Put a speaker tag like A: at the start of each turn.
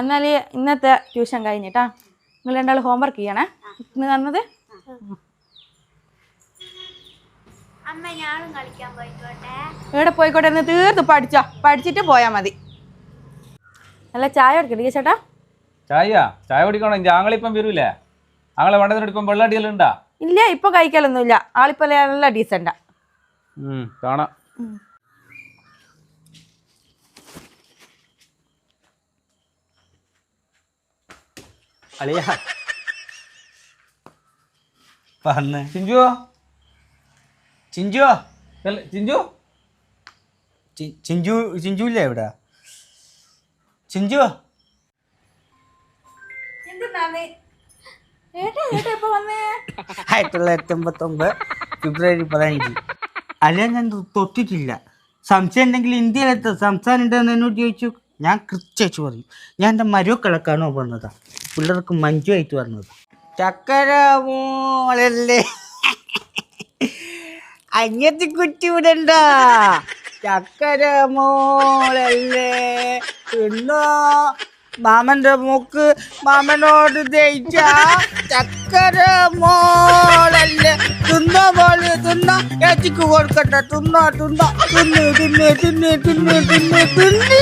A: എന്നാൽ ഇന്നത്തെ ട്യൂഷൻ കഴിഞ്ഞിട്ടാ നിങ്ങൾ രണ്ടാൾ ഹോംവർക്ക് ചെയ്യണേ ഇന്ന് തന്നത്. എവിടെ പോയിക്കോട്ടെ എന്ന് തീർത്ത് പഠിച്ചിട്ട് പോയാൽ മതി. അല്ല ചായ കുടിക്കട്ടെ ചേട്ടാ?
B: ചായ കുടിക്കണം. ഞങ്ങളിപ്പം വരൂലേ? ഞങ്ങളെ വേണ്ടതിന് ഇപ്പം വെള്ളം അടിയലുണ്ടാ?
A: ഇല്ല, ഇപ്പൊ കഴിക്കലൊന്നുമില്ല. ആളിപ്പോ നല്ല ഡീസൻ്റാ.
B: കാണാം.
C: അളിയ പറഞ്ഞ
B: ചിഞ്ചു
C: ചിഞ്ചു
B: ചിഞ്ചു
C: ചിഞ്ചു ചിഞ്ചു ഇല്ലേ ഇവിടെ? ചിഞ്ചു ഫെബ്രുവരി 15. അല്ല ഞാൻ തൊട്ടിട്ടില്ല. സംശയം ഉണ്ടെങ്കിൽ ഇന്ത്യയിലെത്ത സംസ്ഥാനം ഉണ്ടെന്ന് എന്നോട് ചോദിച്ചു. ഞാൻ കൃത്യമായിട്ട് പറയും. ഞാൻ എൻ്റെ മരുക്കളക്കാണോ പറഞ്ഞതാ. പിള്ളേർക്ക് മഞ്ജു ആയിട്ട് പറഞ്ഞത്. ചക്കര മോളല്ലേ അഞ്ഞത്തി കുറ്റി വിടണ്ട. ചക്കര മോളല്ലേ തിന്നോ. മാമന്റെ മൂക്ക് മാമനോട് ജയിച്ച ചക്കര മോളല്ലേ. തിന്നോ മോള് തിന്നോ. ഏച്ചിക്ക് കൊടുക്കട്ടെ. തിന്നോ തിന്നോ തിന്ന് തിന്ന് തിന്ന് തിന്ന് തിന്ന് തിന്ന്